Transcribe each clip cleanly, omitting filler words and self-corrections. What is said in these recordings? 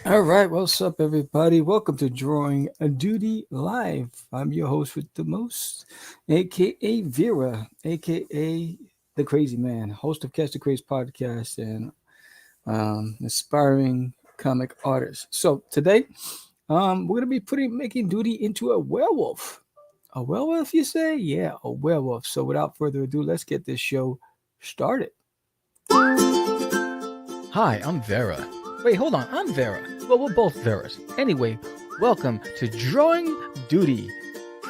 All right, what's up, everybody? Welcome to Drawing a Duty Live. I'm your host with the most, aka VeRA, aka the Crazy Man, host of Catch the Craze podcast and aspiring comic artist. So today, we're gonna be making Duty into a werewolf. A werewolf, you say? Yeah, a werewolf. So without further ado, let's get this show started. Hi, I'm Vera. Wait, hold on, I'm Vera. Well, we're both Veras. Anyway, welcome to Drawing Duty,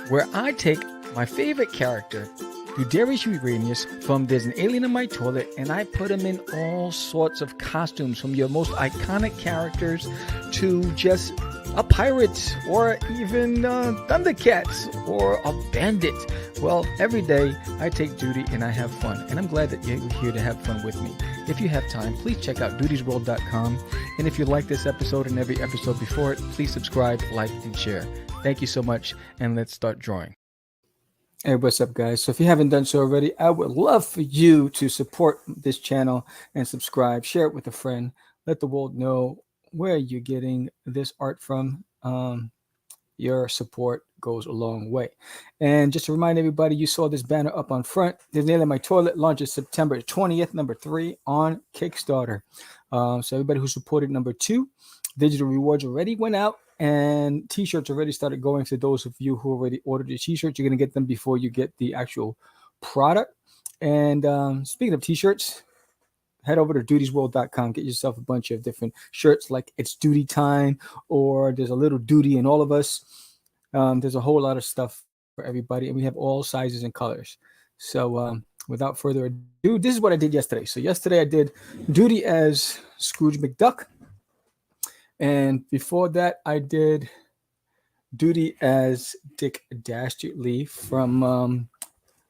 where I take my favorite character, Doodie Uranius, from There's an Alien in My Toilet, and I put him in all sorts of costumes, from your most iconic characters to just a pirate, or even Thundercats, or a bandit. Well, every day I take duty and I have fun, and I'm glad that you're here to have fun with me. If you have time, please check out doodiesworld.com, and if you like this episode and every episode before it, please subscribe, like, and share. Thank you so much, and let's start drawing. Hey, what's up, guys? So if you haven't done so already, I would love for you to support this channel and subscribe, share it with a friend, let the world know where you're getting this art from. Your support goes a long way. And just to remind everybody, you saw this banner up on front. There's Nail in My Toilet launches September 20th, number 3 on Kickstarter. So everybody who supported number 2, digital rewards already went out. And t-shirts already started going to those of you who already ordered the t-shirts. You're going to get them before you get the actual product. And speaking of t-shirts, head over to doodiesworld.com. Get yourself a bunch of different shirts like It's Duty Time, or there's a little duty in all of us. There's a whole lot of stuff for everybody, and we have all sizes and colors. So without further ado, this is what I did yesterday. So yesterday I did Duty as Scrooge McDuck. And before that, I did Duty as Dick Dastardly from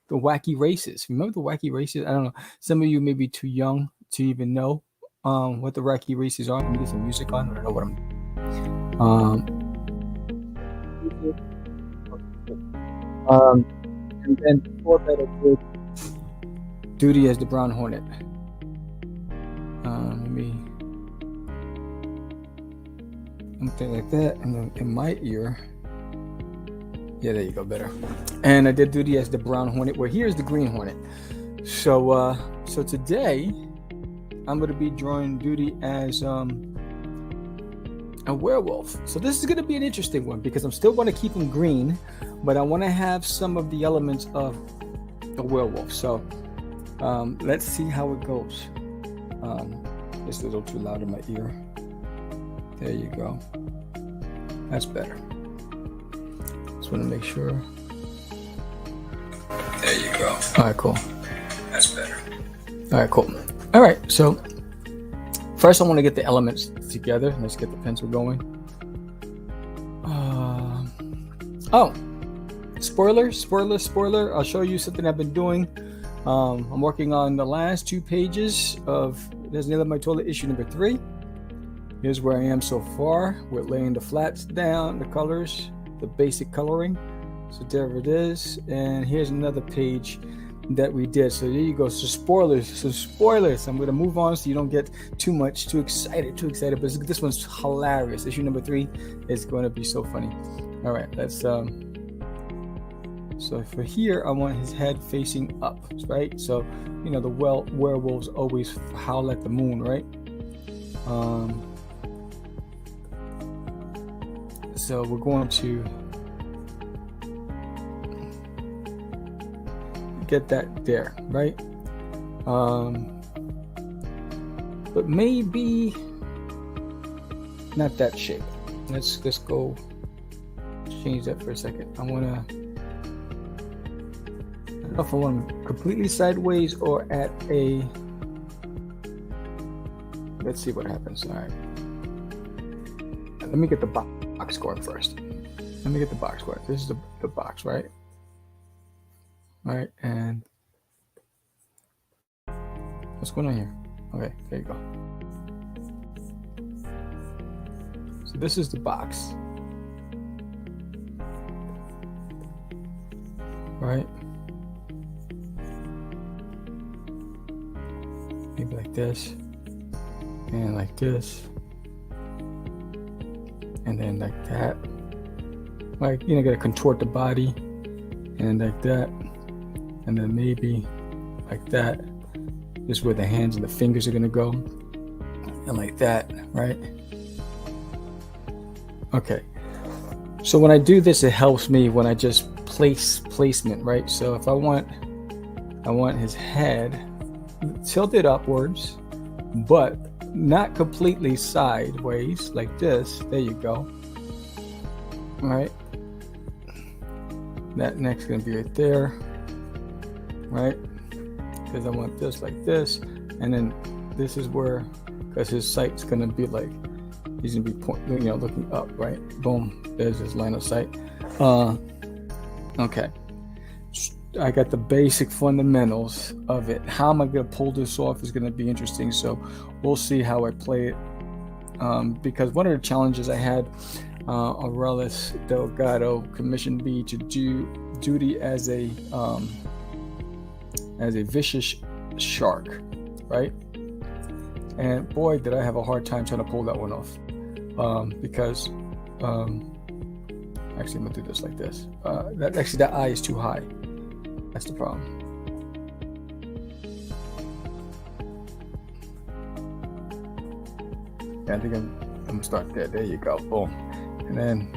the Wacky Races. Remember the Wacky Races? I don't know. Some of you may be too young to even know what the Wacky Races are. Let me get some music on. I don't know what I'm and then before that, I did Duty as the Brown Hornet. Let me something like that, and then in my ear. Yeah, there you go, better. And I did Duty as the Brown Hornet, where here's the Green Hornet. So today I'm going to be drawing Duty as a werewolf. So this is going to be an interesting one because I'm still going to keep him green, but I want to have some of the elements of a werewolf. So let's see how it goes. It's a little too loud in my ear. There you go. That's better. Just want to make sure. There you go. All right, cool. That's better. All right, cool. All right, so first I want to get the elements together. Let's get the pencil going. Spoiler. I'll show you something I've been doing. I'm working on the last 2 pages of There's Nail in My Toilet issue number 3. Here's where I am so far. We're laying the flats down, the colors, the basic coloring. So there it is. And here's another page that we did. So there you go. So spoilers. I'm going to move on so you don't get too excited. But this one's hilarious. Issue number 3 is going to be so funny. All right, let's so for here, I want his head facing up, right? So, the werewolves always howl at the moon, right? So we're going to get that there, right? But maybe not that shape. Let's go change that for a second. I don't know if I want them completely sideways or at a. Let's see what happens. All right. Let me get the box going first. This is the box, right? All right, and what's going on here? Okay, there you go. So this is the box. Right? Maybe like this, and like this, and then like that. Like, you know, gotta contort the body, and like that, and then maybe like that. This is where the hands and the fingers are gonna go, and like that, right? Okay. So when I do this, it helps me when I just placement, right? So if I want his head tilted upwards, but not completely sideways like this. There you go. All right. That neck's gonna be right there, right? Because I want this like this, and then this is where, because his sight's gonna be like, he's gonna be pointing, you know, looking up, right? Boom. There's his line of sight. Okay. I got the basic fundamentals of it. How am I going to pull this off is going to be interesting. So we'll see how I play it. Because one of the challenges I had, Aurelius Delgado commissioned me to do Doodie as a vicious shark, right? And boy, did I have a hard time trying to pull that one off. Because actually, I'm gonna do this like this. That eye is too high. That's the problem. Yeah, I think I'm gonna start there. There you go. Boom. And then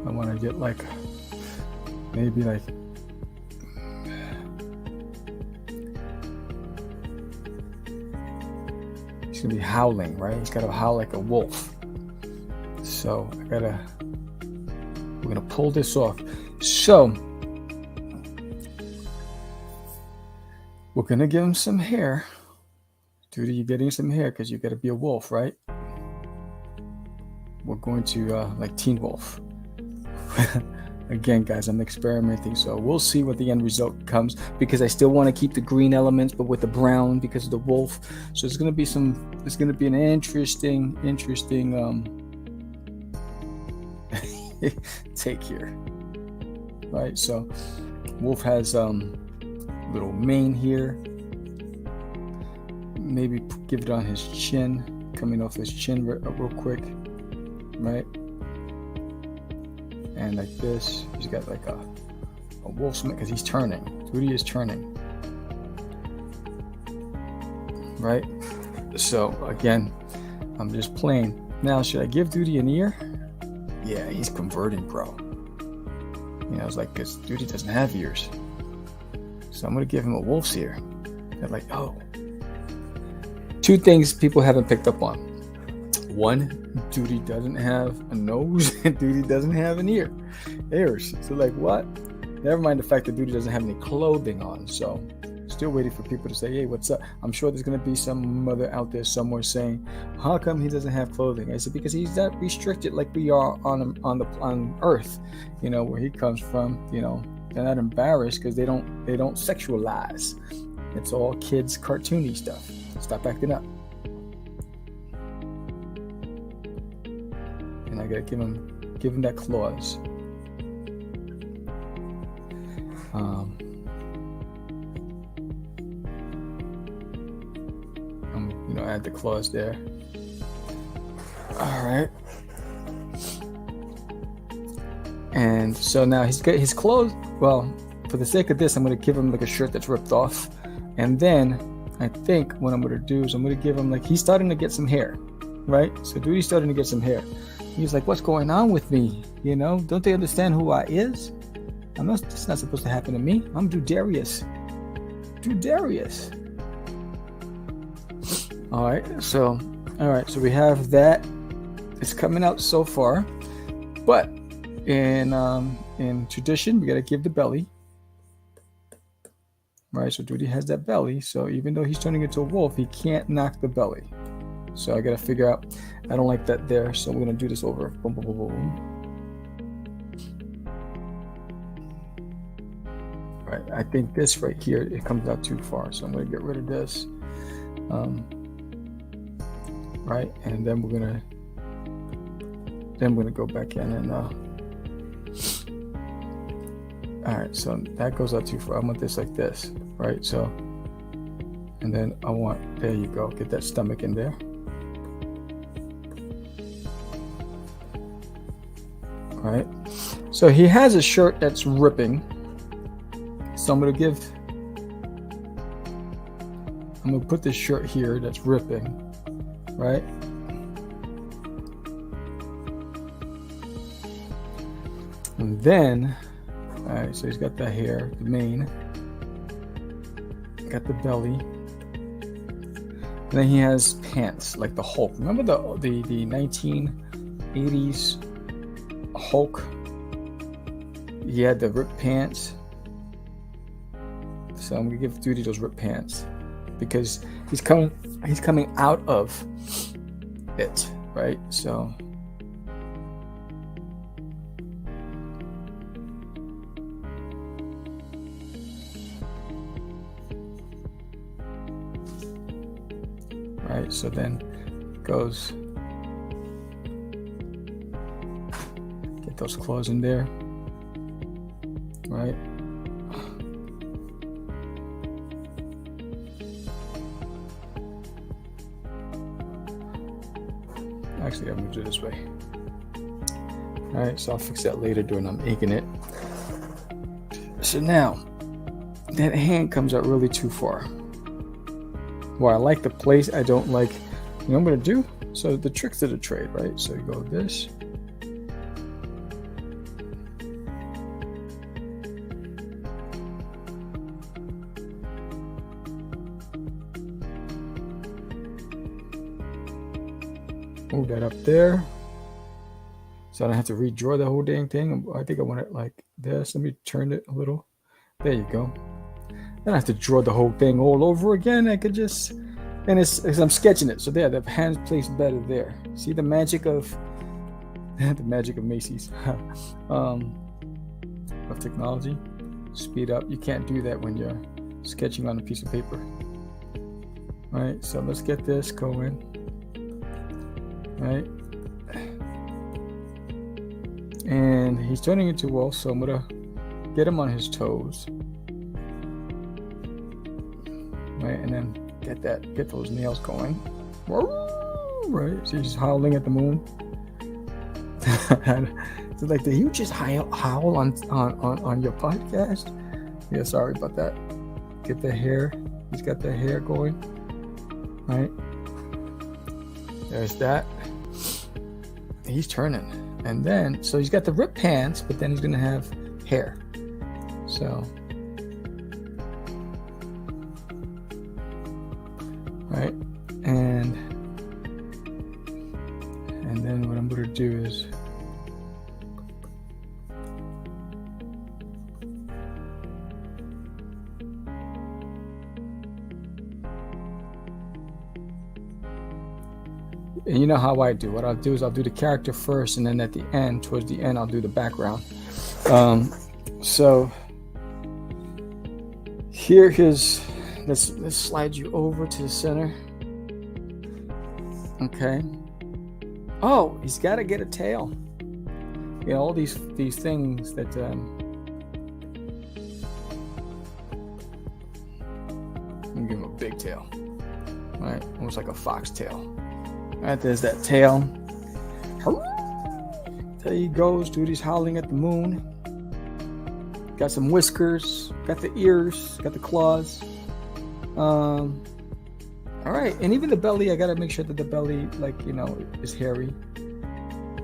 I want to get like maybe like he's gonna be howling, right? He's gotta howl like a wolf. So we're gonna pull this off. So we're gonna give him some hair. Doodie, you're getting some hair because you gotta be a wolf, right? We're going to like Teen Wolf. Again, guys, I'm experimenting, so we'll see what the end result comes, because I still want to keep the green elements, but with the brown because of the wolf. So it's going to be an interesting take here, right? So wolf has little mane here. Maybe give it on his chin, coming off his chin real quick, right? And like this, he's got like a wolf's mane because he's turning. Doodie is turning, right? So again, I'm just playing. Now, should I give Doodie an ear? Yeah, he's converting, bro. You know, it's like, because Doodie doesn't have ears. So I'm gonna give him a wolf's ear. They're like, oh. Two things people haven't picked up on. One, Doodie doesn't have a nose, and Doodie doesn't have an ears. So like, what? Never mind the fact that Doodie doesn't have any clothing on. So still waiting for people to say, hey, what's up? I'm sure there's going to be some mother out there somewhere saying, how come he doesn't have clothing? I said, because he's not restricted like we are on Earth, you know, where he comes from. You know, they're not embarrassed because they don't sexualize. It's all kids cartoony stuff. Stop acting up. And I gotta give him that claws. Add the claws there. All right. And so now he's got his clothes. Well, for the sake of this, I'm gonna give him like a shirt that's ripped off, and then I think what I'm gonna do is I'm gonna give him, like, he's starting to get some hair, right? So Doodie's starting to get some hair. He's like, what's going on with me? You know, don't they understand who I is? It's not supposed to happen to me. I'm Doodarius. All right, so we have that. It's coming out so far, but in tradition, we gotta give the belly, right? So Doodie has that belly. So even though he's turning into a wolf, he can't knock the belly. So I gotta figure out. I don't like that there, so we're gonna do this over. Boom, boom, boom, boom. Right, I think this right here, it comes out too far, so I'm gonna get rid of this. Right, and then we're gonna go back in and all right, so that goes out too far. I want this like this, right? So And then I want, there you go, get that stomach in there. All right. So he has a shirt that's ripping. So I'm gonna put this shirt here that's ripping, right? And then, all right, so he's got the hair, the mane, got the belly, and then he has pants like the Hulk. Remember the 1980s Hulk? He had the ripped pants. So I'm gonna give Doodie those ripped pants because he's coming out of it, right? So right, so then it goes, get those clothes in there, right? Actually, I'm gonna do it this way. All right, so I'll fix that later when I'm inking it. So now, that hand comes out really too far. Well, I like the place, I don't like, you know what I'm gonna do? So the tricks of the trade, right? So you go this. Move that up there. So I don't have to redraw the whole dang thing. I think I want it like this. Let me turn it a little. There you go. I don't have to draw the whole thing all over again. I could just, and it's I'm sketching it. So there, the hand's placed better there. See the magic of the magic of Macy's of technology. Speed up. You can't do that when you're sketching on a piece of paper. All right, so let's get this going. Right, and he's turning into a wolf, so I'm gonna get him on his toes, right, and then get those nails going, right? So he's howling at the moon. So like, did you just howl on your podcast? Yeah, sorry about that. Get the hair. He's got the hair going, right? There's that. He's turning, and then so he's got the ripped pants, but then he's gonna have hair. So, right, and then what I'm gonna do is and you know how I do. What I'll do is I'll do the character first, and then at the end, towards the end, I'll do the background. So here's let's slide you over to the center. Okay. Oh, he's got to get a tail. You know, all these things that let me give him a big tail. All right, almost like a fox tail. All right, there's that tail. There he goes, dude. He's howling at the moon. Got some whiskers. Got the ears. Got the claws. All right, and even the belly. I gotta make sure that the belly, like, you know, is hairy.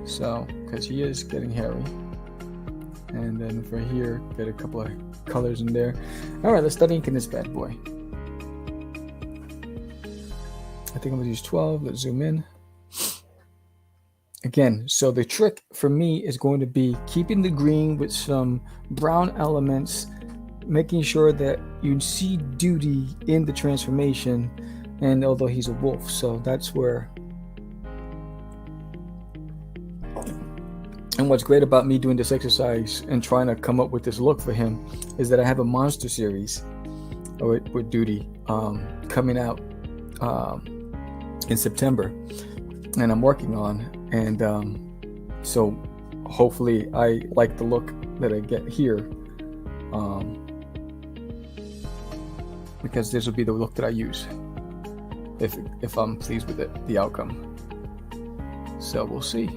So, because he is getting hairy. And then for here, get a couple of colors in there. All right, let's start inking this bad boy. I think I'm gonna use 12. Let's zoom in. Again, so the trick for me is going to be keeping the green with some brown elements, making sure that you see Doodie in the transformation, and although he's a wolf, so that's where. And what's great about me doing this exercise and trying to come up with this look for him is that I have a monster series with Doodie coming out in September, and I'm working on, and so hopefully I like the look that I get here, because this will be the look that I use if I'm pleased with it, the outcome. So we'll see.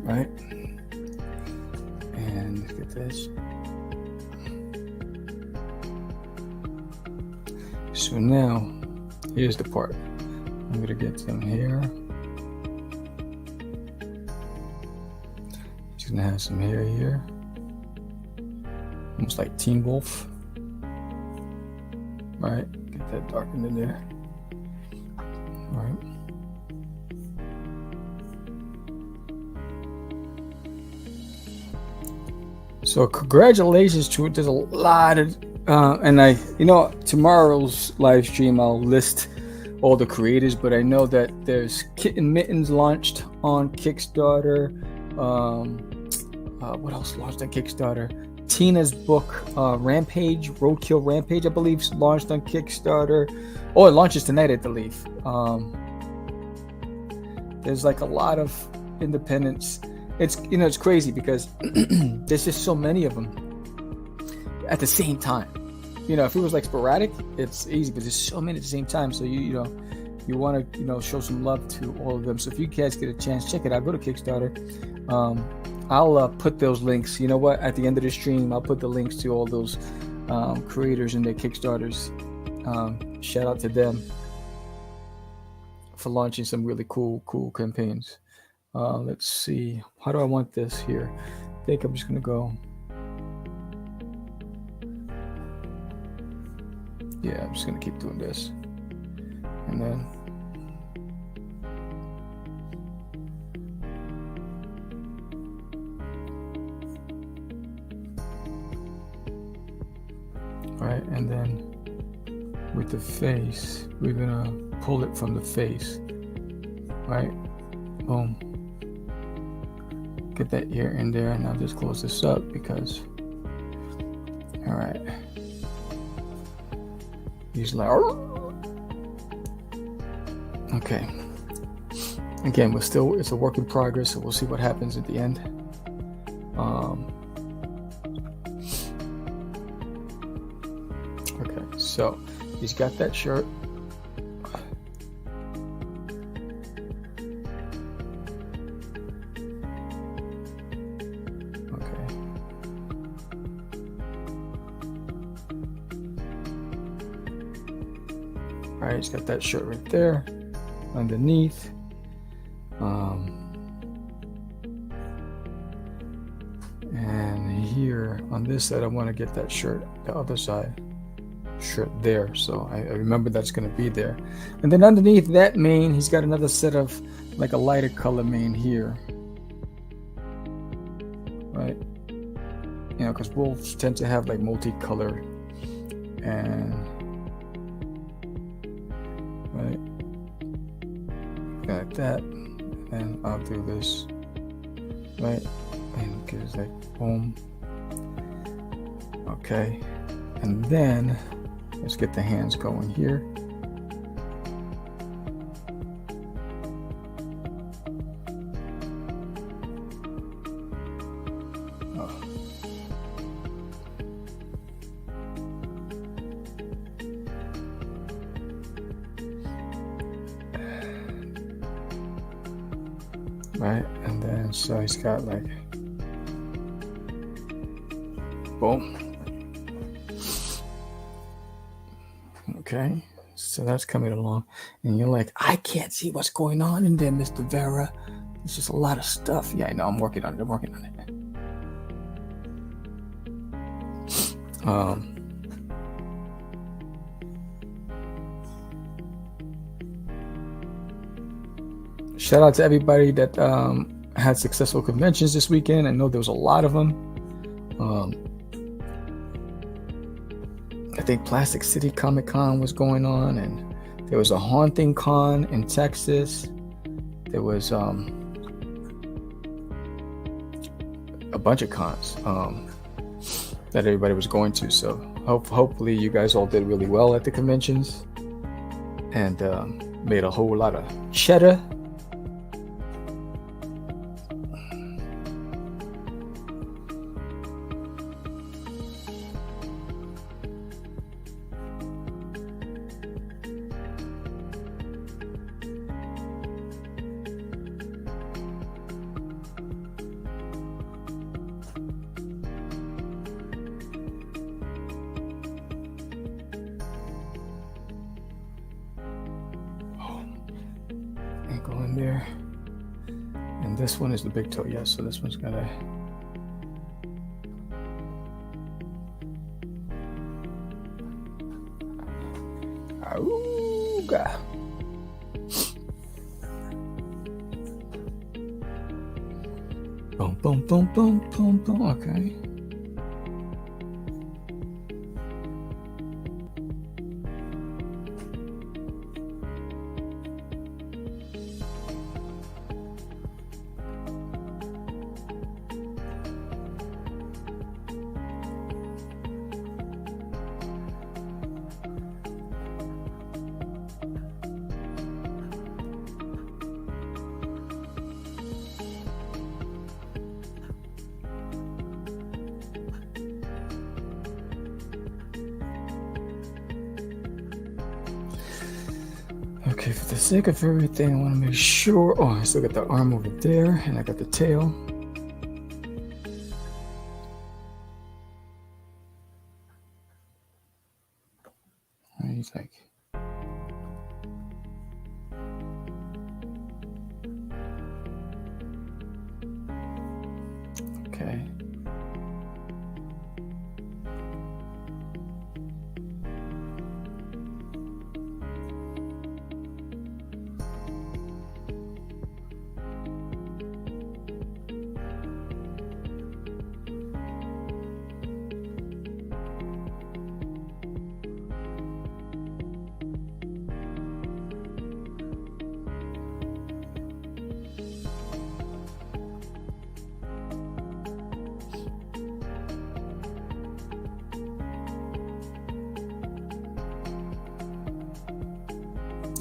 Right, and get this. So now, here's the part. I'm gonna get some hair. He's gonna have some hair here, almost like Teen Wolf. Right, get that darkened in there. All right. So congratulations to it. There's a lot of, and tomorrow's live stream I'll list all the creators, but I know that there's Kitten Mittens launched on Kickstarter. What else launched on Kickstarter? Tina's book, Rampage, Roadkill Rampage, I believe, launched on Kickstarter. Oh, it launches tonight, I believe. There's like a lot of independents. It's crazy because there's just so many of them at the same time. If it was like sporadic, it's easy, but there's so many at the same time. So you want to show some love to all of them. So if you guys get a chance, check it out. Go to Kickstarter. I'll put those links. You know what? At the end of the stream, I'll put the links to all those creators and their Kickstarters. Shout out to them for launching some really cool campaigns. Let's see. How do I want this here? I think I'm just going to go. Yeah, I'm just going to keep doing this. And then. All right, and then with the face, we're going to pull it from the face. Right? Boom. Get that ear in there, and I'll just close this up because, all right, he's like, okay. Again, it's a work in progress, so we'll see what happens at the end. Okay, so he's got that shirt. Right, he's got that shirt right there underneath. And here on this side, I want to get that shirt, the other side shirt there. So I remember that's going to be there. And then underneath that mane, he's got another set of like a lighter color mane here. Right? Because wolves tend to have like multicolored and right, like that, and I'll do this, right, and gives like boom. Okay, and then let's get the hands going here. Right, and then so he's got like boom. Okay, so that's coming along, and you're like, I can't see what's going on in there, Mr. VeRA. It's just a lot of stuff. Yeah, I know. I'm working on it. Shout out to everybody that had successful conventions this weekend. I know there was a lot of them. I think Plastic City Comic Con was going on, and there was a Haunting Con in Texas. There was a bunch of cons that everybody was going to. So hopefully you guys all did really well at the conventions. And Made a whole lot of cheddar. And go in there. And this one is the big toe, yes. So this one's gonna. Auga. Boom, boom, boom, boom, boom, boom. Okay. Okay, for the sake of everything, I want to make sure. Oh, I still got the arm over there, and I got the tail. What do you think? Okay.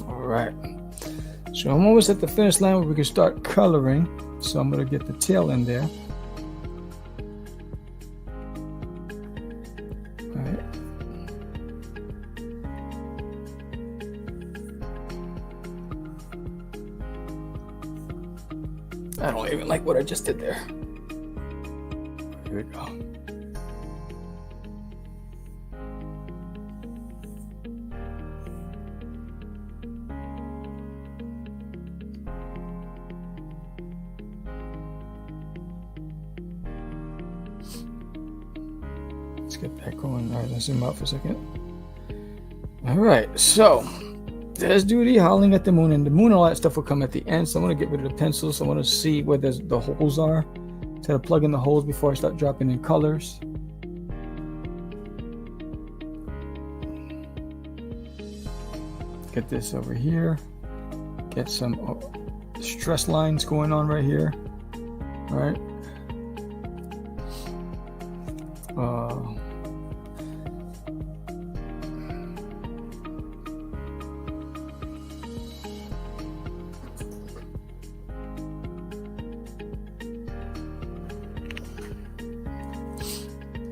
All right, so I'm almost at the finish line where we can start coloring. So I'm going to get the tail in there. All right. I don't even like what I just did there. Here we go. Let's get that going. All right, let's zoom out for a second. All right, so there's Doodie howling at the moon, and the moon, all that stuff will come at the end. So I'm gonna get rid of the pencils. I want to see where the holes are. Instead of plugging the holes before I start dropping in colors. Get this over here. Get some stress lines going on right here. All right.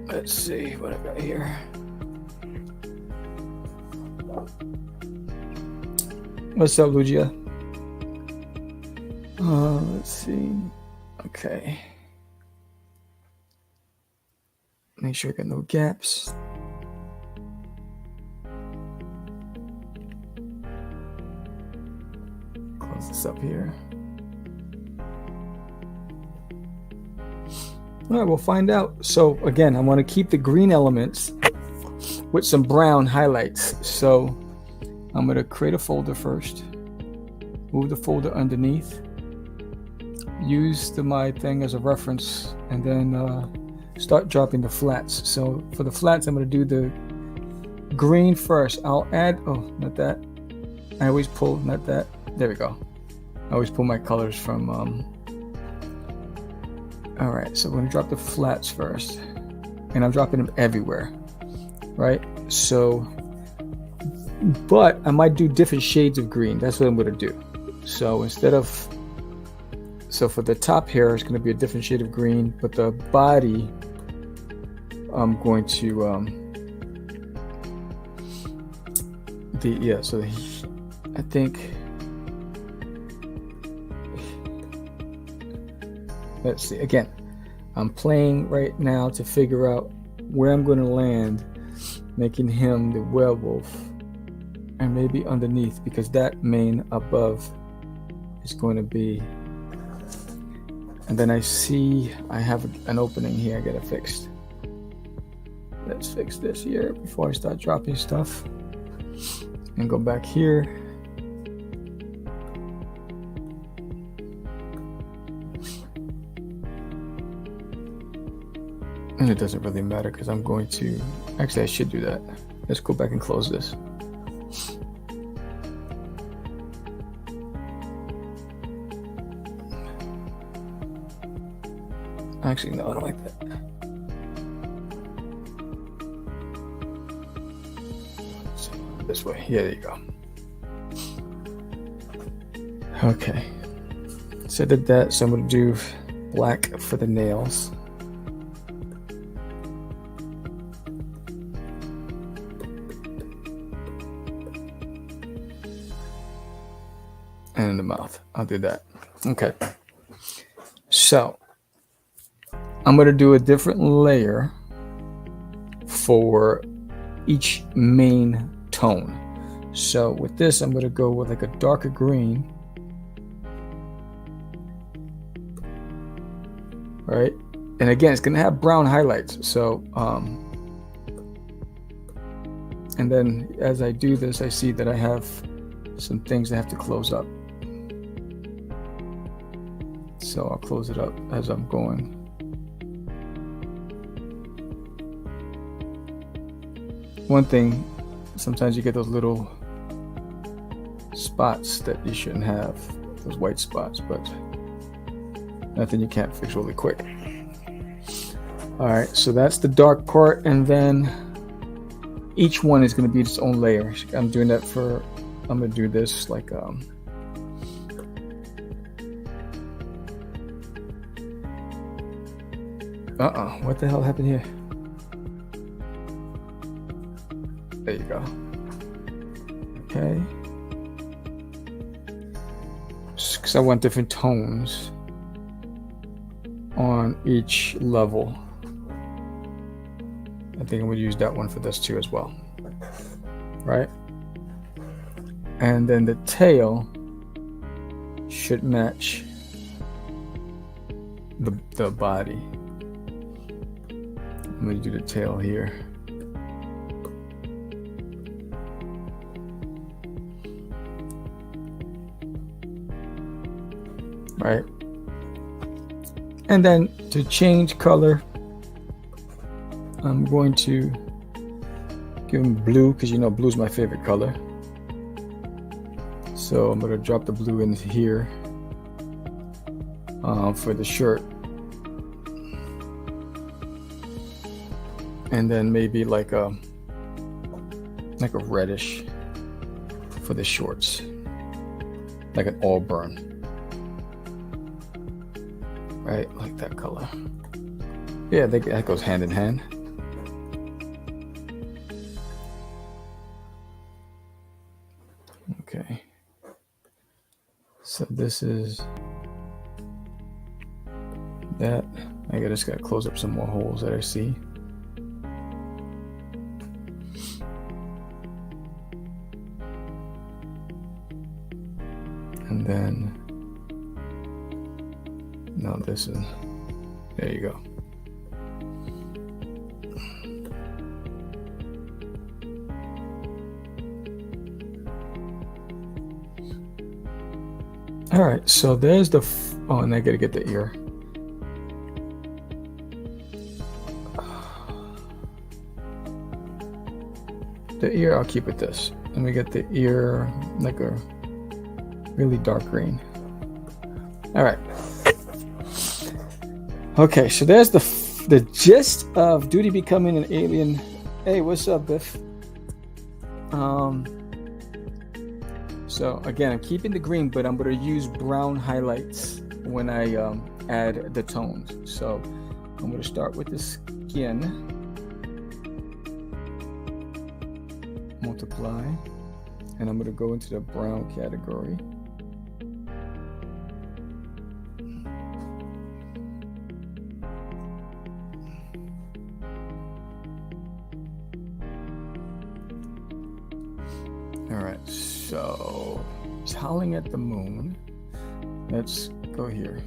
Let's see what I got here. What's up, Lugia? Let's see. Okay. Make sure I got no gaps. Close this up here. All right, we'll find out. So again, I want to keep the green elements with some brown highlights. So I'm going to create a folder first. Move the folder underneath. Use my thing as a reference, and then start dropping the flats. So for the flats, I'm going to do the green first. I'll add, oh, not that. I always pull, not that. There we go. I always pull my colors from, all right, so we're going to drop the flats first. And I'm dropping them everywhere, right? So but I might do different shades of green. That's what I'm going to do. So so for the top hair, it's going to be a different shade of green, but the body, I'm going to I think, let's see, again, I'm playing right now to figure out where I'm going to land, making him the werewolf, and maybe underneath, because that mane above is going to be, and then I see I have an opening here I gotta fix. Let's fix this here before I start dropping stuff, and go back here. And it doesn't really matter because I'm going to, actually I should do that. Let's go back and close this. Actually, no, I don't like that. So, this way. Yeah, there you go. Okay. So I did that. So I'm going to do black for the nails. And in the mouth. I'll do that. Okay. So I'm going to do a different layer for each main tone. So with this, I'm going to go with like a darker green. Right? And again, it's going to have brown highlights. So, and then as I do this, I see that I have some things I have to close up. So I'll close it up as I'm going. One thing, sometimes you get those little spots that you shouldn't have, those white spots, but nothing you can't fix really quick. All right, so that's the dark part, and then each one is going to be its own layer. I'm doing that for, I'm going to do this like what the hell happened here? There you go. Okay. Because I want different tones on each level. I think I'm going to use that one for this too as well. Right? And then the tail should match the body. I'm going to do the tail here. Right? And then to change color, I'm going to give him blue, because you know blue is my favorite color. So I'm going to drop the blue in here for the shirt. And then maybe like a reddish for the shorts, like an auburn. Right, like that color. Yeah, I think that goes hand in hand. Okay. So this is that. I just gotta close up some more holes that I see. And then, no, this is, there you go. All right, so there's the, oh, and I gotta get the ear. The ear, I'll keep it this. Let me get the ear, like a really dark green. All right. Okay, so there's the gist of Doodie becoming an alien. Hey, what's up, Biff? So again, I'm keeping the green, but I'm going to use brown highlights when I add the tones. So I'm going to start with the skin, multiply, and I'm going to go into the brown category. All right, so it's howling at the moon. Let's go here.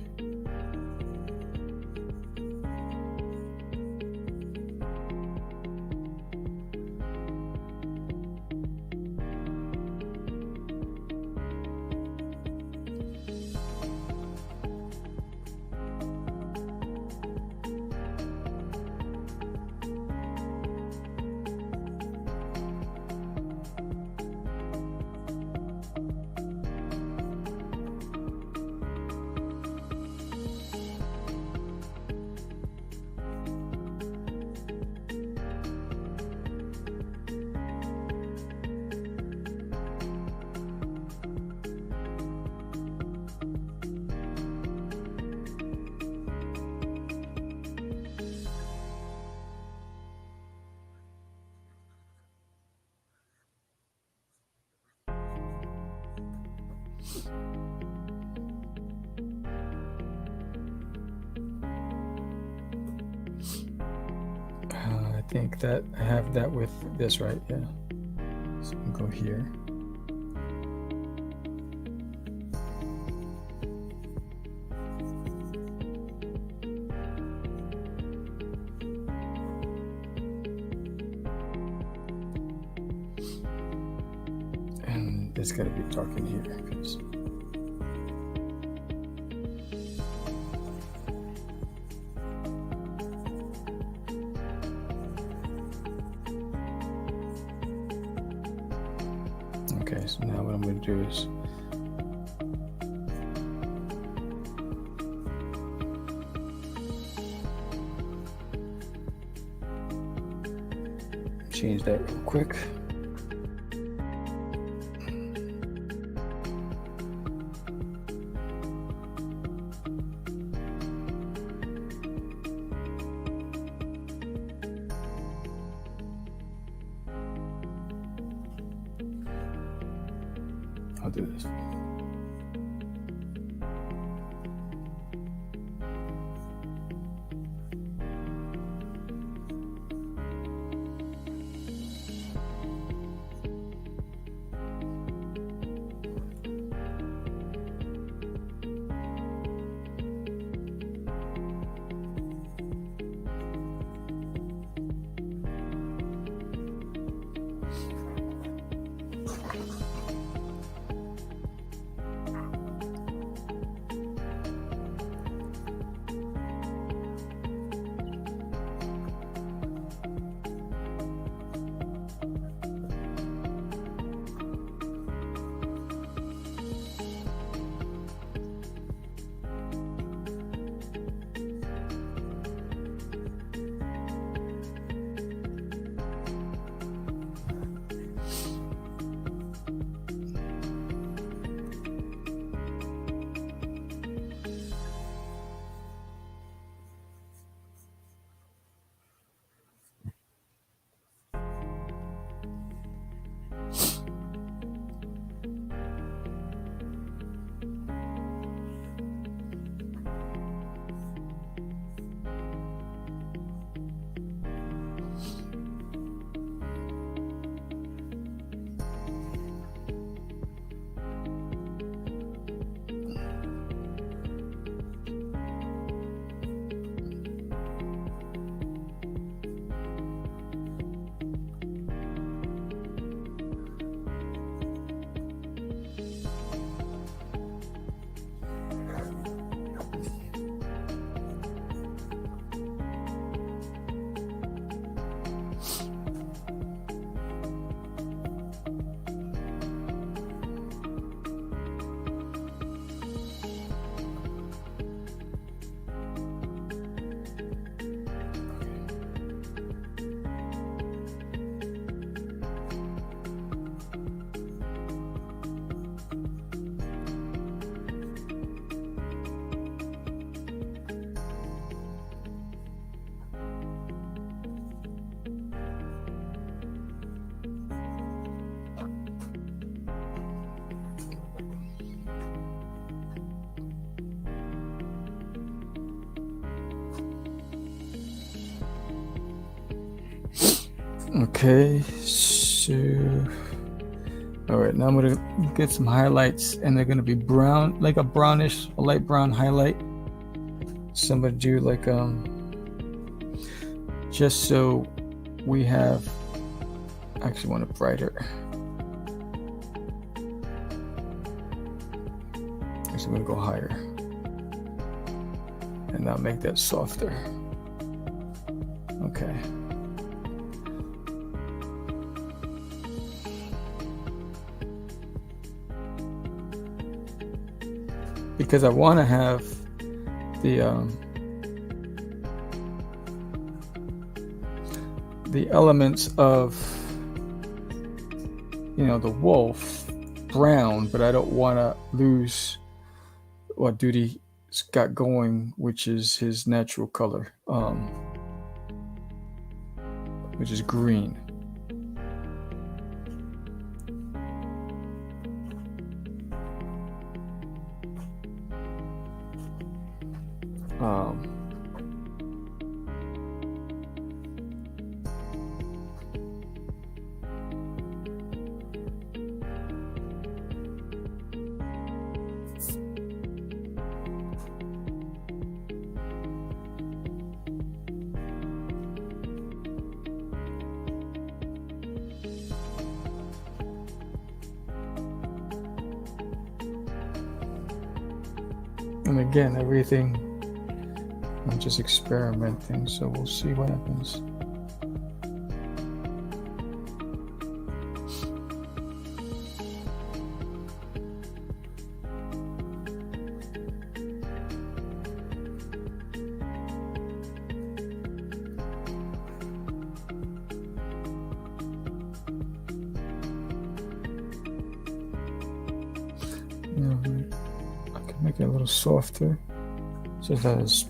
I think that I have that with this, right? Yeah. So we can go here. And it's got to be dark in here because okay, so now what I'm going to do is change that real quick. I'll do this. Okay, so all right, now I'm gonna get some highlights, and they're gonna be brown, like a brownish, a light brown highlight. So I'm gonna do like just so we have. I actually want it brighter. So I'm gonna go higher, and now make that softer. Okay. Because I want to have the elements of, you know, the wolf brown, but I don't want to lose what Doodie's got going, which is his natural color, which is green. And again, everything, I'm just experimenting, so we'll see what happens. I can make it a little softer so that it's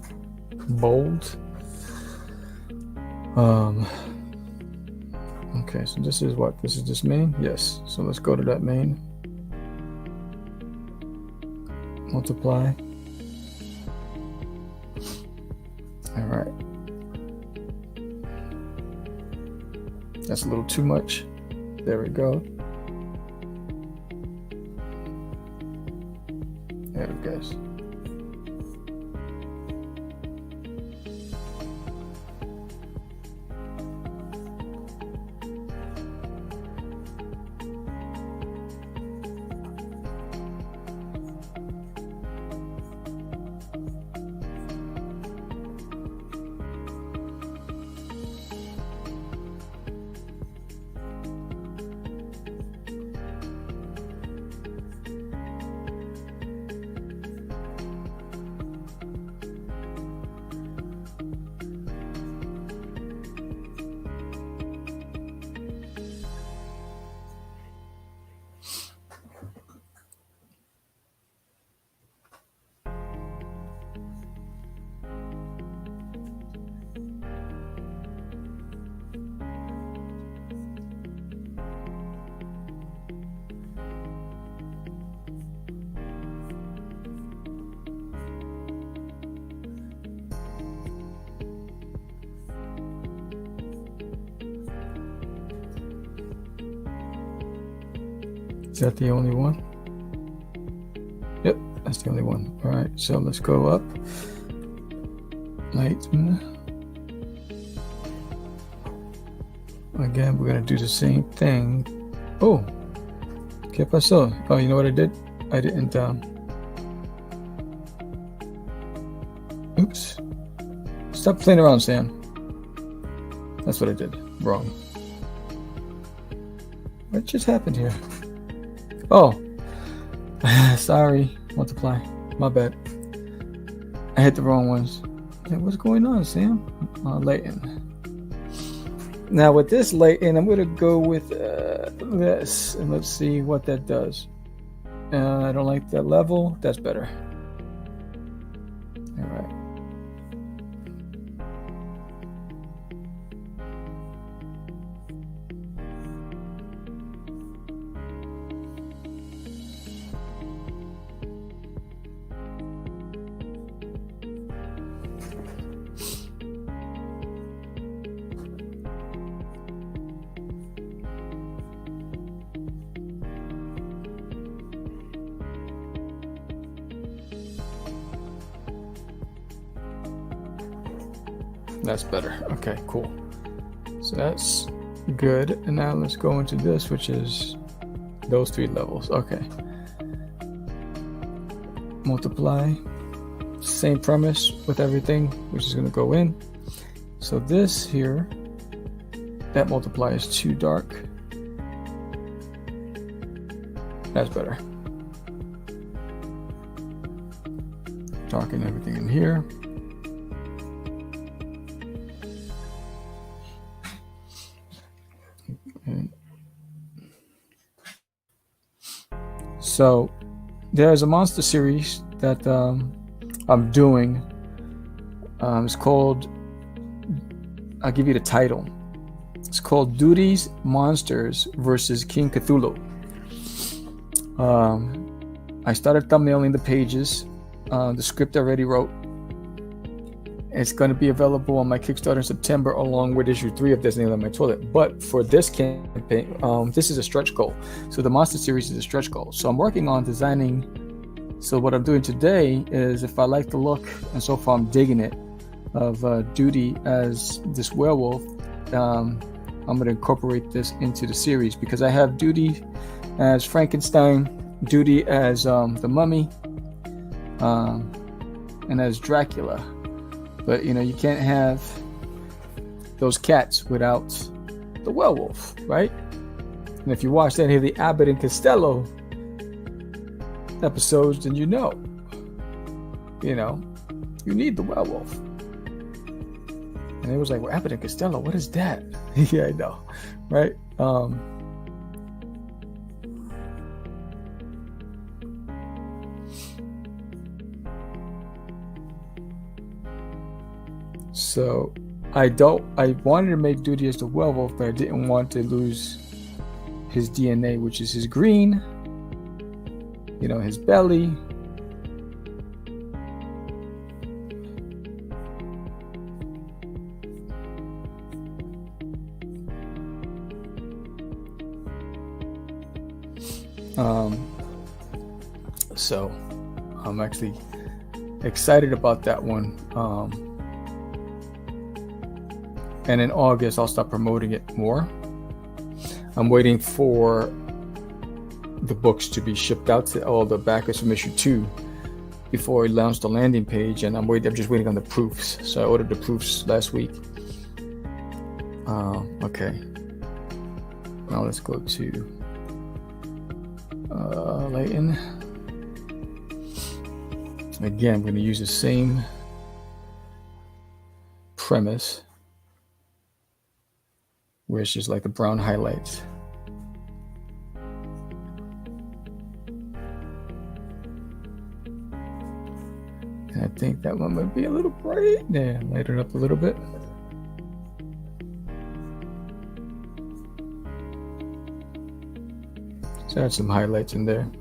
bold. Okay, so this is what? This is this main? Yes. So let's go to that main. Multiply. All right. That's a little too much. There we go. There it goes. Is that the only one? Yep, that's the only one. All right, so let's go up. Lighten. Again, we're gonna do the same thing. Oh, ¿qué pasó? Oh, you know what I did? I didn't. Oops. Stop playing around, Sam. That's what I did. Wrong. What just happened here? Oh, sorry. Multiply. My bad. I hit the wrong ones. Hey, what's going on, Sam? Lighten. Now with this lighten, I'm gonna go with this, and let's see what that does. I don't like that level. That's better. All right. That's better. Okay, cool. So that's good. And now let's go into this, which is those 3 levels. Okay. Multiply. Same premise with everything, which is going to go in. So this here, that multiply is too dark. That's better. Darken everything in here. Okay. So there's a monster series that I'm doing. It's called, I'll give you the title. It's called Doodie's Monsters versus King Cthulhu. I started thumbnailing the pages. The script I already wrote. It's going to be available on my Kickstarter in September, along with issue 3 of There's Nail in My Toilet. But for this campaign, this is a stretch goal. So the monster series is a stretch goal. So I'm working on designing. So what I'm doing today is, if I like the look, and so far I'm digging it, of Doodie as this werewolf, I'm going to incorporate this into the series, because I have Doodie as Frankenstein, Doodie as the Mummy, and as Dracula. But you can't have those cats without the werewolf, right? And if you watch any of the Abbott and Costello episodes, then you need the werewolf. And it was like, well, Abbott and Costello, what is that? Yeah, I know, right? So I wanted to make Doodie as the werewolf, but I didn't want to lose his DNA, which is his green, his belly. So I'm actually excited about that one. And in August, I'll start promoting it more. I'm waiting for the books to be shipped out to all the backers from issue 2 before I launch the landing page, and I'm just waiting on the proofs. So I ordered the proofs last week. Okay. Now let's go to Layton. Again, I'm going to use the same premise, where it's just like the brown highlights. And I think that one might be a little bright. Yeah, lighten it up a little bit. So add some highlights in there.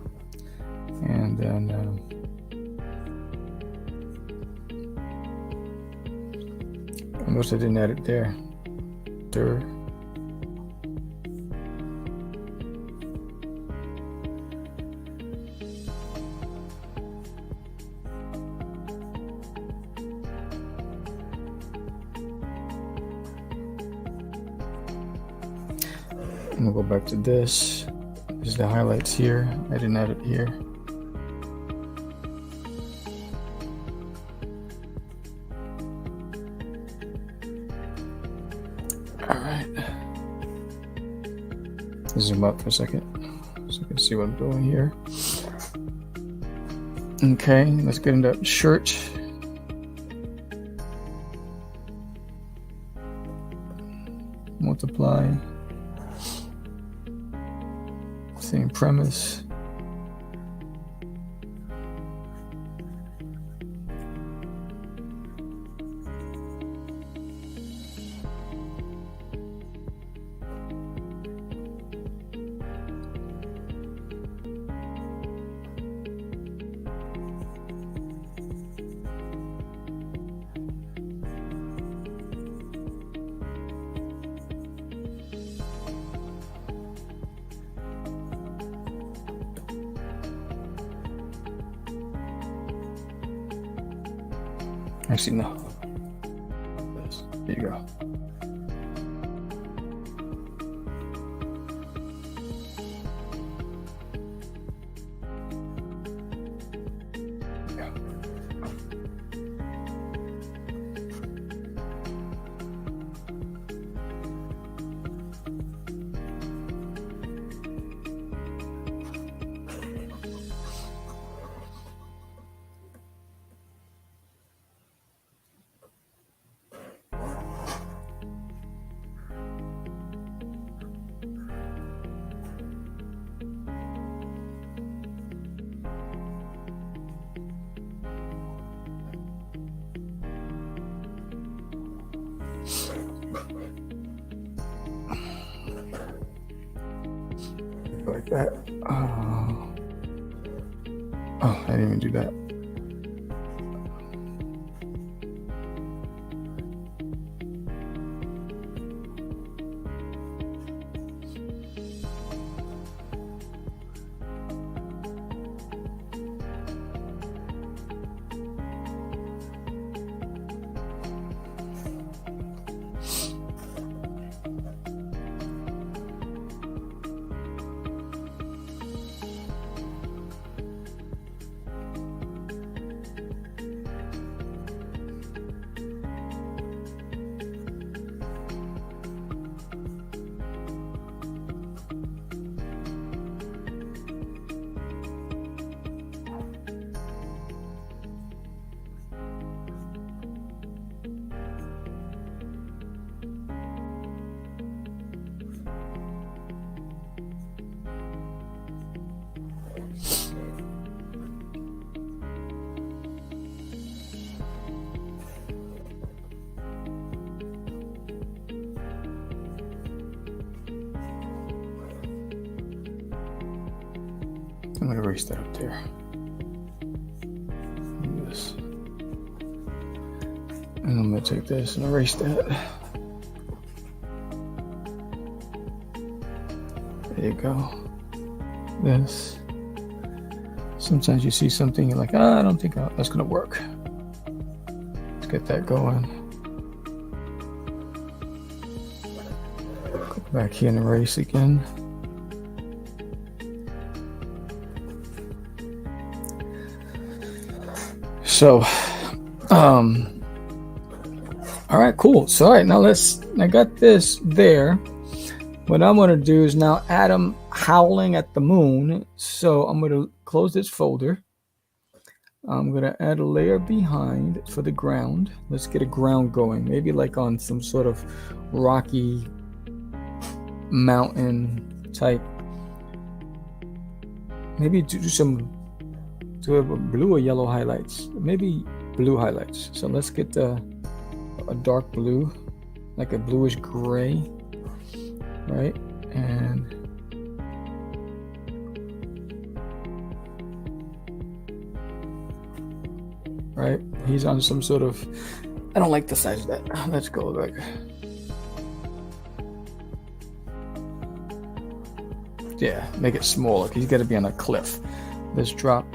And then I noticed I didn't add it there. I'm gonna go back to this. There's the highlights here. I didn't add it here. Zoom up for a second so you can see what I'm doing here. Okay, let's get into shirt. Multiply. Same premise. Actually, no. There you go. Like that. Oh, I didn't even do that. I'm going to erase that up there. This. And I'm going to take this and erase that. There you go. This. Sometimes you see something, you're like, I don't think that's going to work. Let's get that going. Go back here and erase again. So, all right, cool. So, all right, now I got this there. What I'm going to do is now Adam howling at the moon. So I'm going to close this folder. I'm going to add a layer behind for the ground. Let's get a ground going. Maybe like on some sort of rocky mountain type. Maybe do a blue or yellow highlights. Maybe blue highlights. So let's get a dark blue, like a bluish gray. Right, and right, he's on some sort of, I don't like the size of that. Let's go like, yeah, make it smaller. He's got to be on a cliff. Let's drop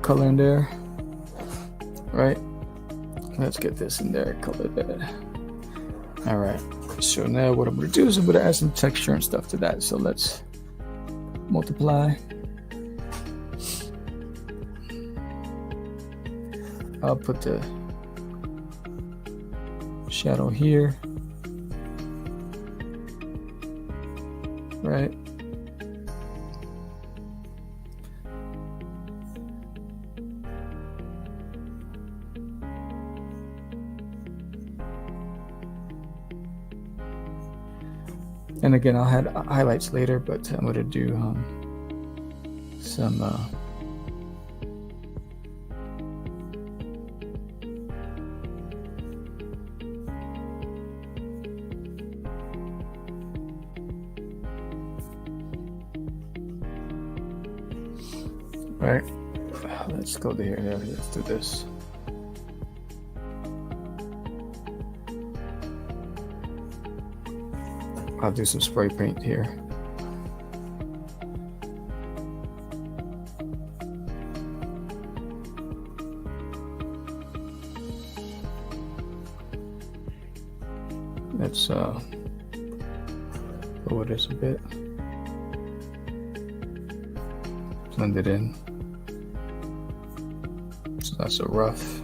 color in there. Right, let's get this in there, color that. All right. So now what I'm going to do is I'm going to add some texture and stuff to that. So let's multiply. I'll put the shadow here. Right. And again, I'll add highlights later, but I'm going to do some right. Let's go there. Let's do this. I'll do some spray paint here. Let's lower this a bit. Blend it in. It's not so rough.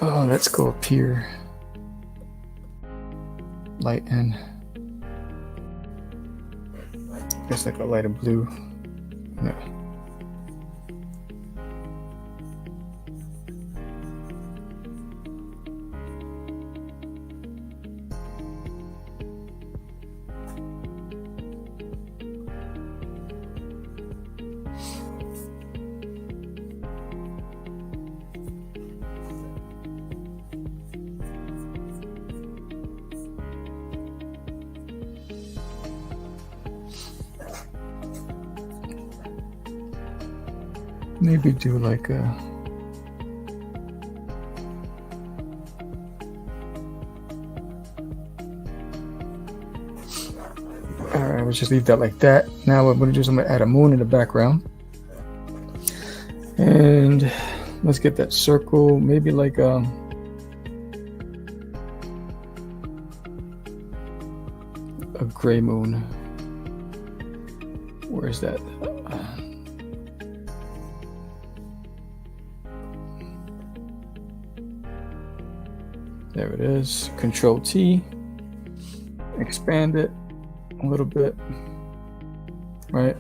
Oh, let's go up here. Lighten. Guess like a lighter blue. No. Maybe do like a alright, we'll just leave that like that. Now what I'm gonna do is I'm gonna add a moon in the background. And let's get that circle, maybe like a gray moon. Where is that? There it is. Control T. Expand it a little bit. Right.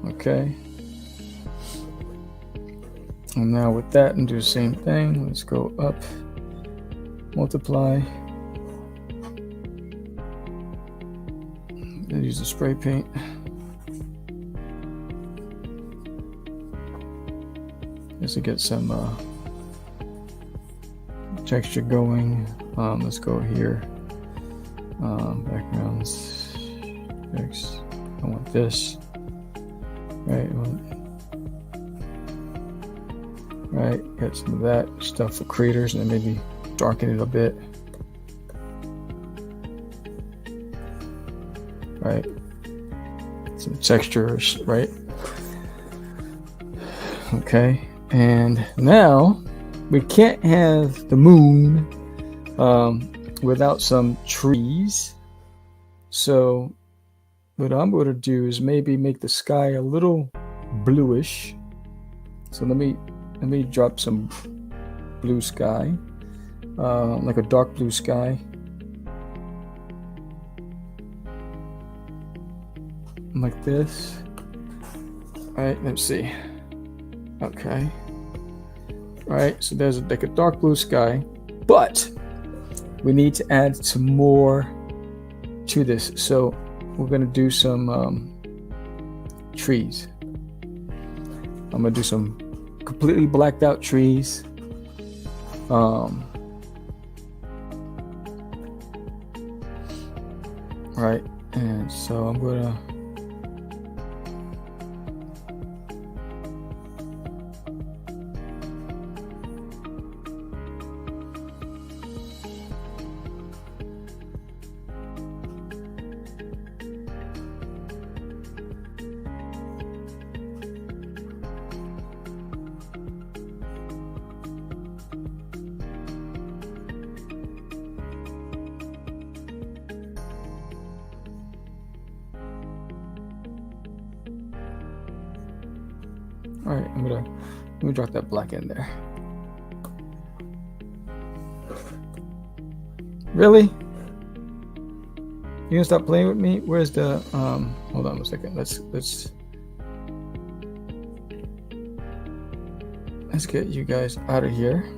Okay. And now with that, and do the same thing. Let's go up. Multiply. And use the spray paint. Just to get some texture going. Let's go here. Backgrounds. Next, I want this. Right. Right. Get some of that stuff for creators, and then maybe darken it a bit. Right. Some textures. Right. Okay. And now we can't have the moon without some trees. So what I'm going to do is maybe make the sky a little bluish. So let me drop some blue sky, like a dark blue sky. Like this. All right, let's see. Okay. All right, so there's like a dark blue sky, but we need to add some more to this. So we're gonna do some trees. I'm gonna do some completely blacked out trees. Right, and so I'm gonna all right, let me drop that black in there. Really? You gonna stop playing with me? Where's the hold on a second. Let's get you guys out of here.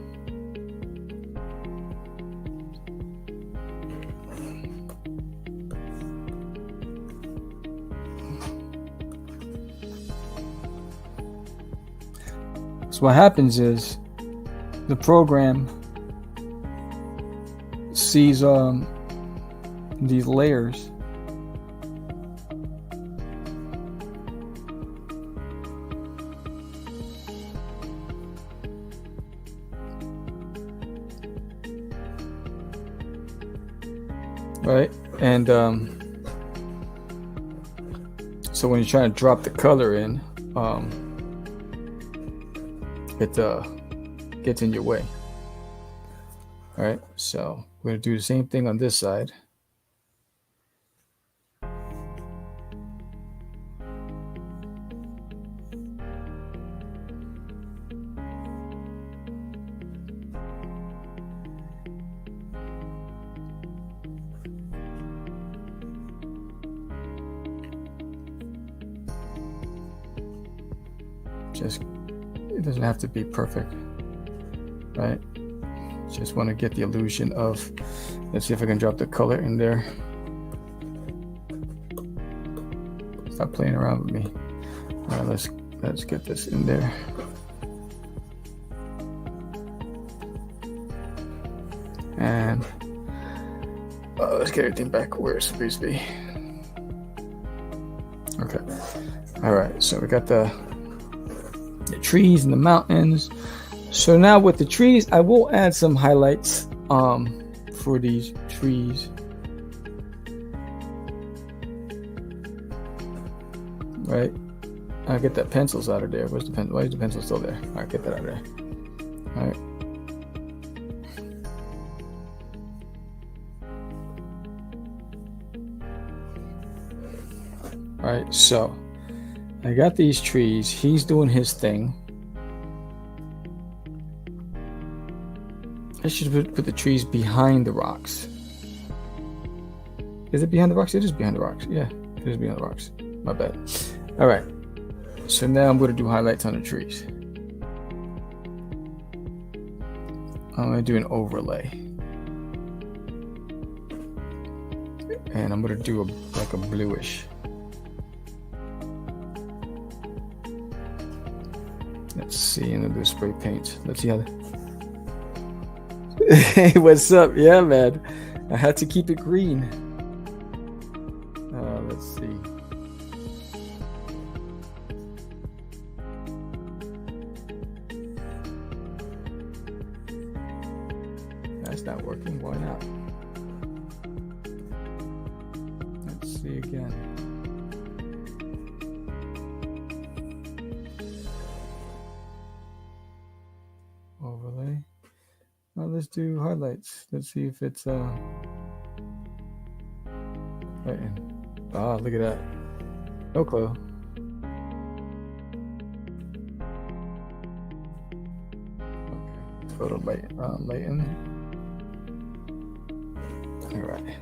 So what happens is the program sees these layers. Right, and So when you're trying to drop the color in, it gets in your way. All right, so we're gonna do the same thing on this side. Just, it doesn't have to be perfect, right? Just want to get the illusion of, let's see if I can drop the color in there. Stop playing around with me. All right, let's get this in there. And let's get everything back where it's supposed to be. Okay. All right, so we got the trees and the mountains. So now with the trees, I will add some highlights for these trees. Right? I'll get that pencils out of there. Where's the pencil? Why is the pencil still there? All right, get that out of there. All right. All right, so I got these trees. He's doing his thing. I should put the trees behind the rocks. Is it behind the rocks? It is behind the rocks. Yeah, it is behind the rocks. My bad. All right. So now I'm going to do highlights on the trees. I'm going to do an overlay. And I'm going to do like a bluish. Let's see, and I'll do spray paint. Let's see how. Hey, what's up? Yeah, man. I had to keep it green. Let's see. That's not working. Why not? Let's see again. Overlay. Now let's do highlights. Let's see if it's right in. Ah, look at that. No clue. Okay. Photo lighten. All right.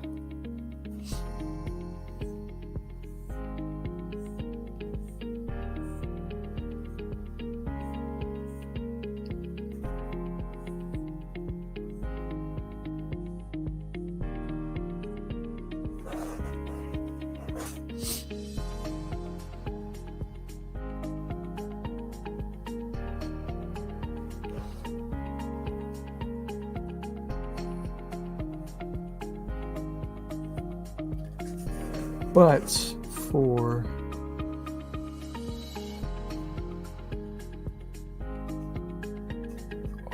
But for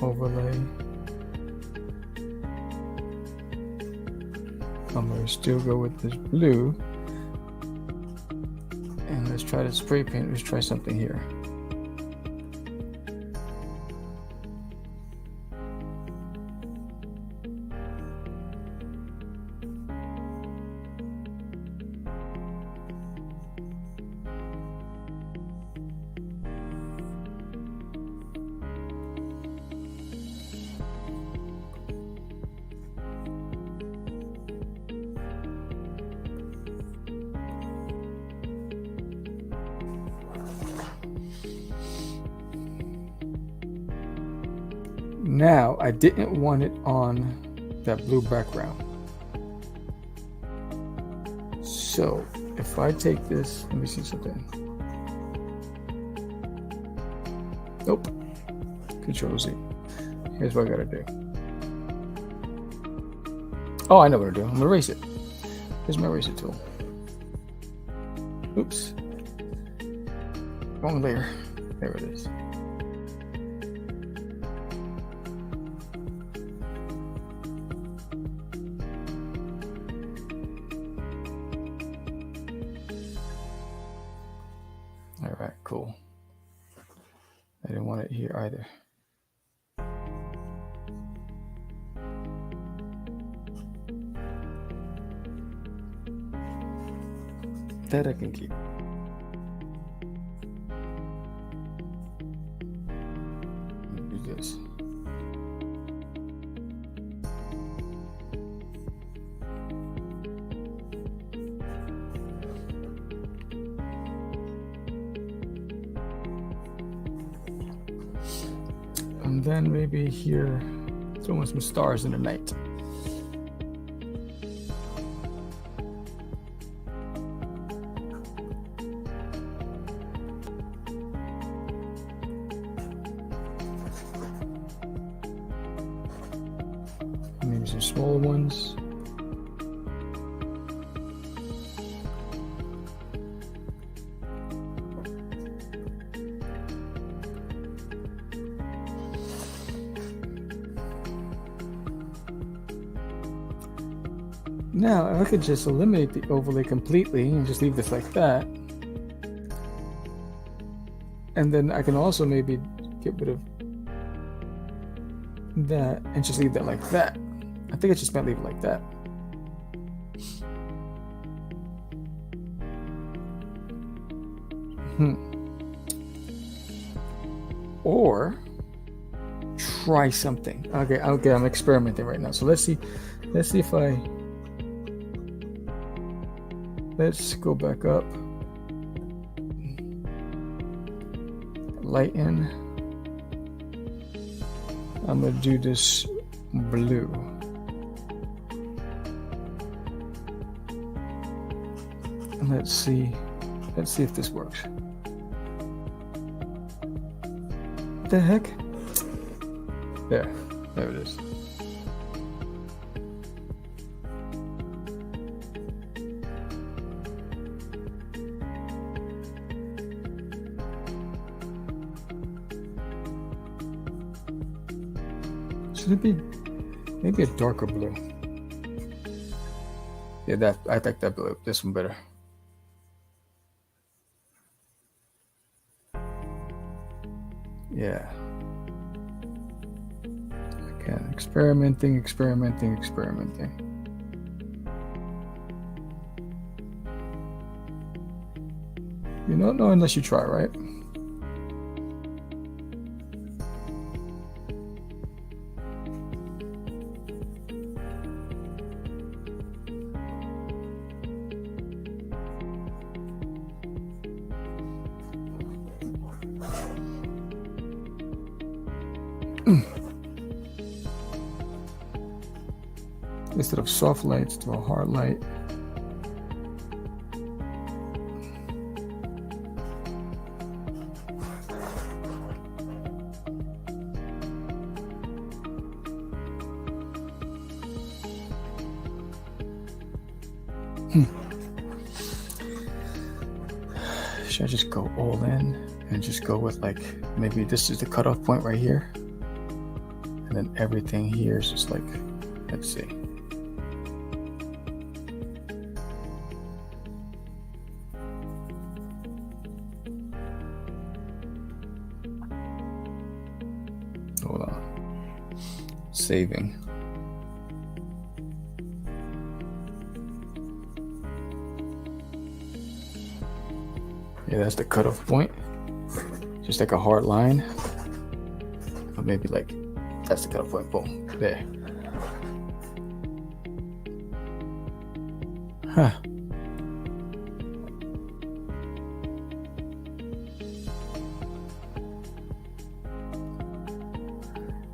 overlay, I'm going to still go with this blue. And let's try to spray paint. Let's try something here. Now, I didn't want it on that blue background. So, if I take this, let me see something. Nope. Control Z. Here's what I gotta do. Oh, I know what to do. I'm gonna erase it. Here's my eraser tool. Oops. Wrong layer. There it is. cool. I didn't want it here either. That I can keep. Do this. And then maybe here, throw in some stars in the night. Maybe some smaller ones. Now, I could just eliminate the overlay completely and just leave this like that. And then I can also maybe get rid of that and just leave that like that. I think I just might leave it like that. Or try something. Okay, I'm experimenting right now. So let's see if let's go back up. Lighten. I'm gonna do this blue. And let's see if this works. What the heck? There it is. Should it be maybe a darker blue? Yeah, I like that blue. This one better. Yeah. Again, experimenting. You don't know unless you try, right? Instead of soft lights to a hard light. Should I just go all in and just go with like, maybe this is the cutoff point right here, and then everything here is just like, let's see. Hold on. Saving. Yeah, that's the cutoff point. Just like a hard line. Or maybe like, that's the cutoff point. Boom. There. Huh.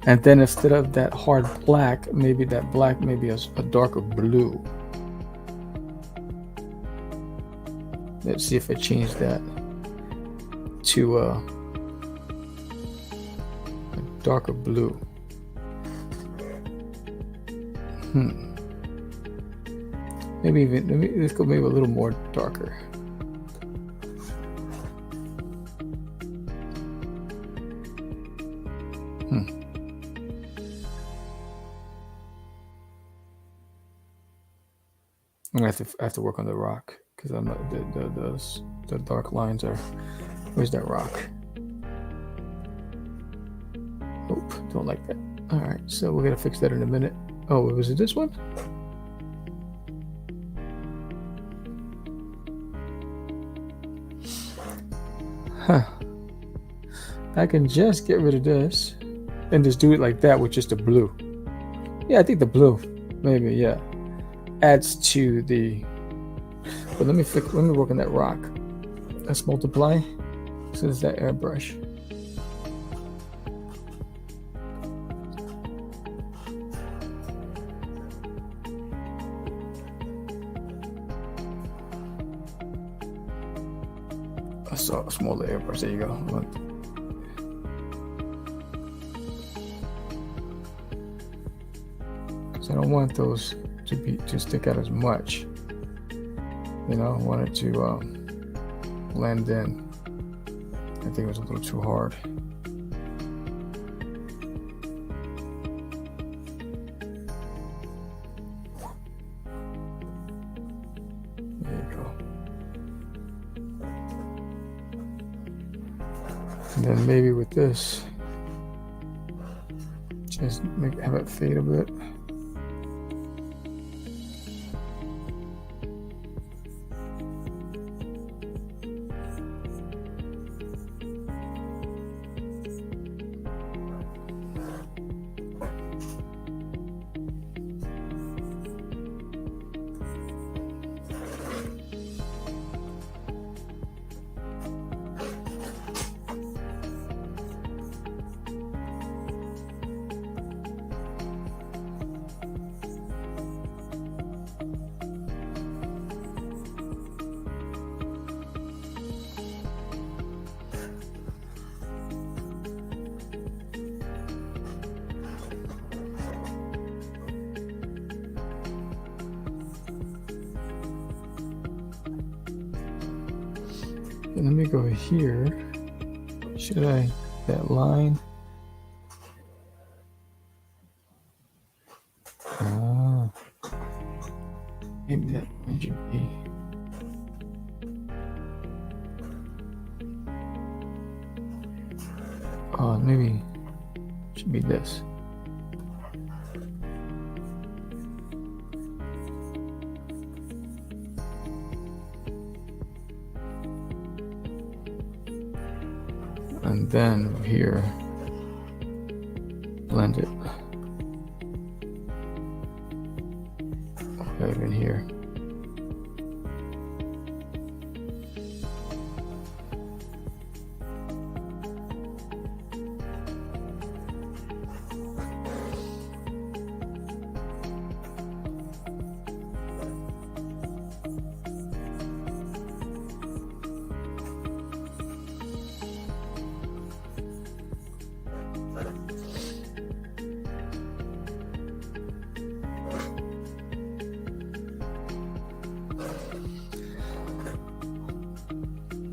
And then instead of that hard black, maybe that black maybe a darker blue. Let's see if I change that to a darker blue. Maybe let's go maybe a little more darker. I have to work on the rock because I'm not, the dark lines are Where's that rock? Nope, don't like that. All right, so we're gonna fix that in a minute. Oh, was it this one? Huh. I can just get rid of this and just do it like that with just the blue. Yeah, I think the blue, maybe, yeah, adds to the. But let me work on that rock. Let's multiply. So there's that airbrush. I saw a smaller airbrush. There you go. Look. So I don't want those to stick out as much. You know, I want it to blend in. I think it was a little too hard. There you go. And then maybe with this, just have it fade a bit. And let me go here. Should I, that line? Maybe that should be. Maybe it should be this. And then here, blend it. Right in here.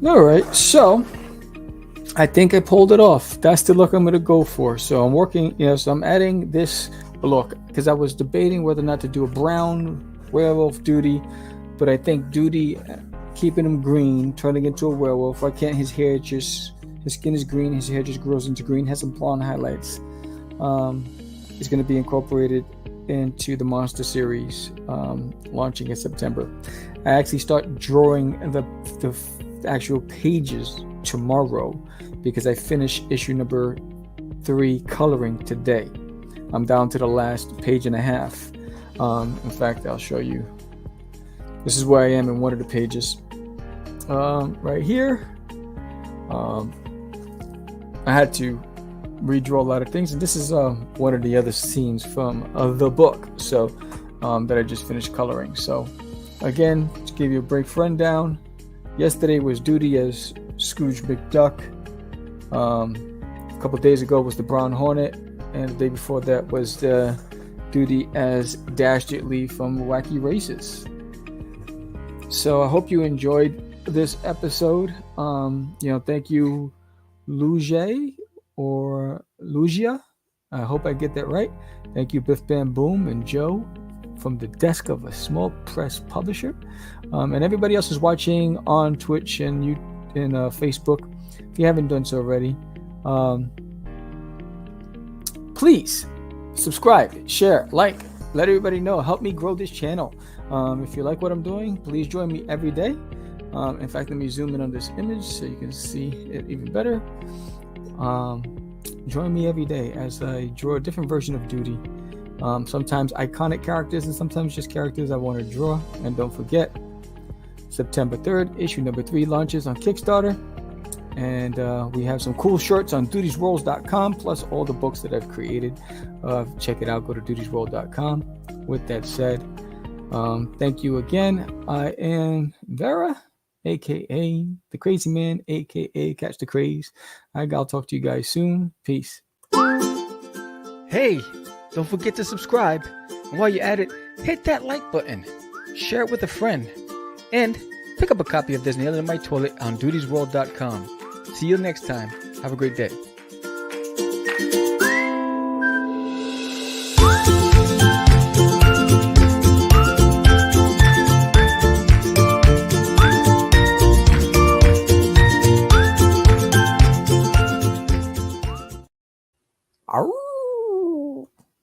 All right, so I think I pulled it off. That's the look I'm going to go for. So I'm working, so I'm adding this look because I was debating whether or not to do a brown werewolf Doodie, but I think Doodie, keeping him green, turning into a werewolf. Why can't his skin is green, his hair just grows into green, has some blonde highlights. It's going to be incorporated into the Monster series launching in September. I actually start drawing the actual pages tomorrow because I finished issue number 3 coloring today. I'm down to the last page and a half. In fact, I'll show you. This is where I am in one of the pages. Right here, I had to redraw a lot of things, and this is one of the other scenes from the book, so that I just finished coloring. So again, to give you a brief rundown, yesterday was Doodie as Scrooge McDuck. A couple days ago was the Brown Hornet, and the day before that was the Doodie as Dastardly from Wacky Races. So I hope you enjoyed this episode. Thank you, Lugia or Lugia. I hope I get that right. Thank you, Biff Bam Boom and Joe from the desk of a small press publisher, and everybody else is watching on Twitch and Facebook. If you haven't done so already, please subscribe, share, like, let everybody know. Help me grow this channel. If you like what I'm doing, please join me every day. In fact, let me zoom in on this image so you can see it even better. Join me every day as I draw a different version of Doodie. Sometimes iconic characters and sometimes just characters I want to draw. And don't forget, September 3rd, issue number 3 launches on Kickstarter. And we have some cool shirts on doodiesworlds.com, plus all the books that I've created. Check it out. Go to doodiesworld.com. With that said, thank you again. I am VeRA, aka the Crazy Man, aka Catch the Craze. I'll talk to you guys soon. Peace. Hey, don't forget to subscribe. And while you're at it, hit that like button. Share it with a friend. And pick up a copy of This Nail in My Toilet on doodiesworld.com. See you next time. Have a great day.